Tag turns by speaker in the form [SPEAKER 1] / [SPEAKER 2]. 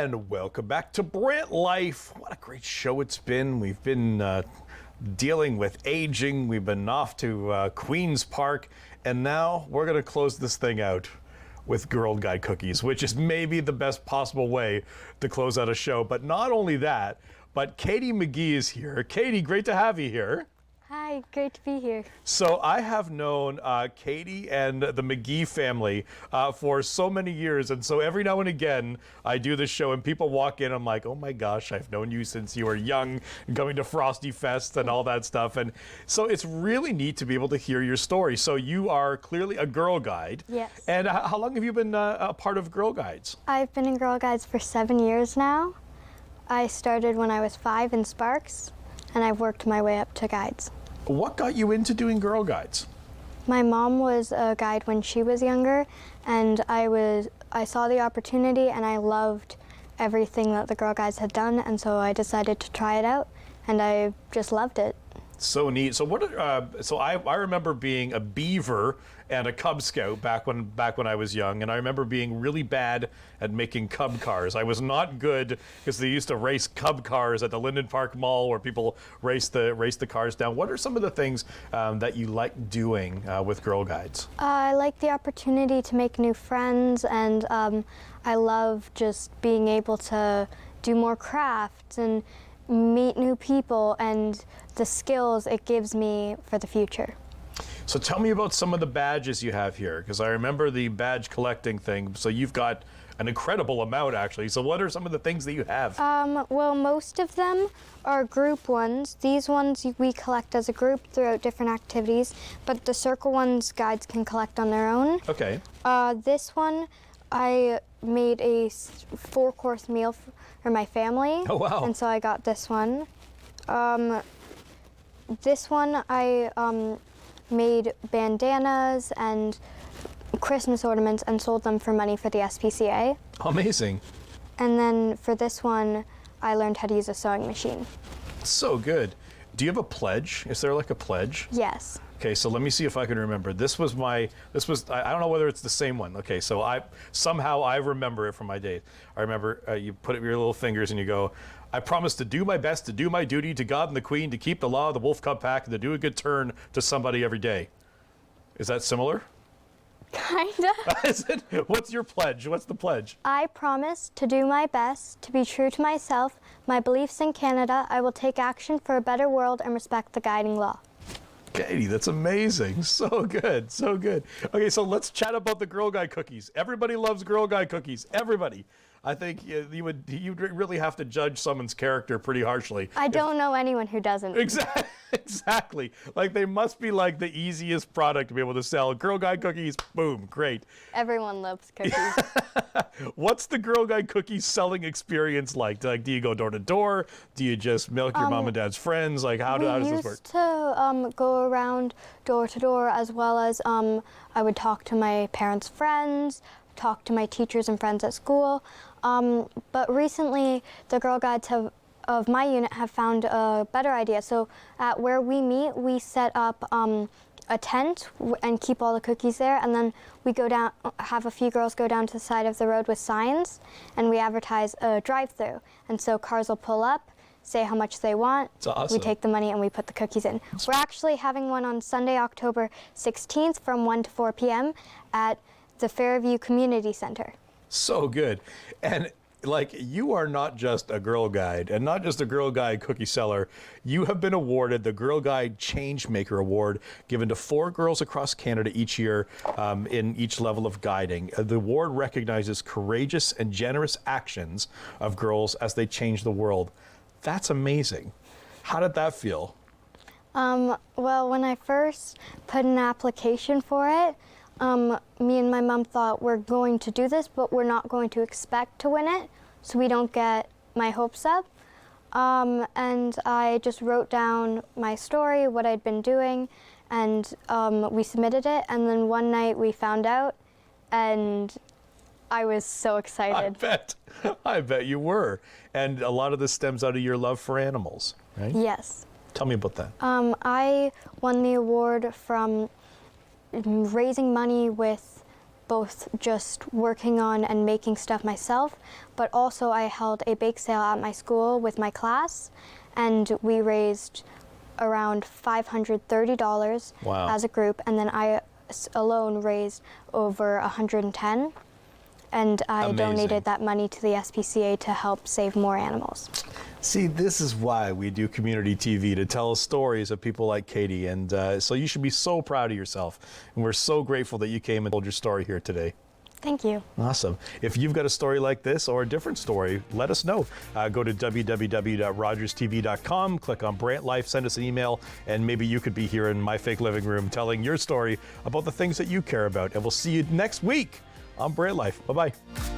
[SPEAKER 1] And welcome back to Brant Life. What a great show it's been. We've been dealing with aging. We've been off to Queen's Park. And now we're going to close this thing out with Girl Guide cookies, which is maybe the best possible way to close out a show. But not only that, but Katie Magee is here. Katie, great to have you here.
[SPEAKER 2] Hi, great to be here.
[SPEAKER 1] So I have known Katie and the Magee family for so many years, and so every now and again I do this show and people walk in, I'm like, oh my gosh, I've known you since you were young, going to Frosty Fest and all that stuff, and so it's really neat to be able to hear your story. So you are clearly a Girl Guide.
[SPEAKER 2] Yes.
[SPEAKER 1] And how long have you been a part of Girl Guides?
[SPEAKER 2] I've been in Girl Guides for 7 years now. I started when I was 5 in Sparks, and I've worked my way up to Guides.
[SPEAKER 1] What got you into doing Girl Guides?
[SPEAKER 2] My mom was a guide when she was younger, and I saw the opportunity and I loved everything that the Girl Guides had done, and so I decided to try it out, and I just loved it.
[SPEAKER 1] So neat. So what? So I remember being a beaver and a Cub Scout back when I was young, and I remember being really bad at making Cub cars. I was not good because they used to race Cub cars at the Linden Park Mall, where people race the cars down. What are some of the things that you like doing with Girl Guides?
[SPEAKER 2] I like the opportunity to make new friends, and I love just being able to do more crafts and meet new people and the skills it gives me for the future.
[SPEAKER 1] So tell me about some of the badges you have here, because I remember the badge collecting thing. So you've got an incredible amount, actually. So what are some of the things that you have?
[SPEAKER 2] Well, most of them are group ones. These ones we collect as a group throughout different activities, but the circle ones guides can collect on their own.
[SPEAKER 1] Okay.
[SPEAKER 2] This one, I made a 4-course meal for my family.
[SPEAKER 1] Oh, wow.
[SPEAKER 2] And so I got this one. This one I made bandanas and Christmas ornaments and sold them for money for the SPCA.
[SPEAKER 1] Amazing.
[SPEAKER 2] And then for this one, I learned how to use a sewing machine.
[SPEAKER 1] So good. Do you have a pledge? Is there like a pledge?
[SPEAKER 2] Yes.
[SPEAKER 1] Okay, so let me see if I can remember. I don't know whether it's the same one. Okay, so I remember it from my days. I remember you put up your little fingers and you go, I promise to do my best, to do my duty to God and the Queen, to keep the law of the Wolf Cub Pack, and to do a good turn to somebody every day. Is that similar?
[SPEAKER 2] Kinda.
[SPEAKER 1] Is it? What's your pledge? What's the pledge?
[SPEAKER 2] I promise to do my best, to be true to myself, my beliefs in Canada. I will take action for a better world and respect the guiding law.
[SPEAKER 1] Katie, that's amazing. So good, so good. Okay, so let's chat about the Girl Guide cookies. Everybody loves Girl Guide cookies. Everybody. I think you'd really have to judge someone's character pretty harshly.
[SPEAKER 2] I don't know anyone who doesn't.
[SPEAKER 1] Exactly. Like, they must be like the easiest product to be able to sell. Girl Guide cookies, boom, great.
[SPEAKER 2] Everyone loves cookies.
[SPEAKER 1] What's the Girl Guide cookies selling experience like? Like, do you go door to door? Do you just milk your mom and dad's friends? Like, how does this work?
[SPEAKER 2] We used to go around door to door, as well as I would talk to my parents' friends, talk to my teachers and friends at school. But recently, the Girl Guides of my unit have found a better idea. So at where we meet, we set up a tent and keep all the cookies there, and then we go down, have a few girls go down to the side of the road with signs, and we advertise a drive-through. And so cars will pull up, say how much they want.
[SPEAKER 1] That's awesome.
[SPEAKER 2] We take the money and we put the cookies in. We're actually having one on Sunday, October 16th from 1 to 4 p.m. at the Fairview Community Center.
[SPEAKER 1] So good. And like, you are not just a Girl Guide and not just a Girl Guide cookie seller. You have been awarded the Girl Guide Changemaker Award, given to 4 girls across Canada each year in each level of guiding. The award recognizes courageous and generous actions of girls as they change the world. That's amazing. How did that feel?
[SPEAKER 2] Well, when I first put an application for it, me and my mom thought, we're going to do this, but we're not going to expect to win it, so we don't get my hopes up. And I just wrote down my story, what I'd been doing, and we submitted it, and then one night we found out, and I was so excited.
[SPEAKER 1] I bet you were. And a lot of this stems out of your love for animals, right?
[SPEAKER 2] Yes.
[SPEAKER 1] Tell me about that.
[SPEAKER 2] I won the award from raising money with both just working on and making stuff myself, but also I held a bake sale at my school with my class, and we raised around $530
[SPEAKER 1] Wow.
[SPEAKER 2] as a group, and then I alone raised over $110, and I
[SPEAKER 1] Amazing.
[SPEAKER 2] donated that money to the SPCA to help save more animals.
[SPEAKER 1] See, this is why we do community TV, to tell stories of people like Katie, and so you should be so proud of yourself, and we're so grateful that you came and told your story here today.
[SPEAKER 2] Thank you.
[SPEAKER 1] Awesome. If you've got a story like this or a different story, let us know. Go to www.rogerstv.com, click on Brant Life, send us an email, and maybe you could be here in my fake living room telling your story about the things that you care about. And we'll see you next week on Brant Life. Bye-bye.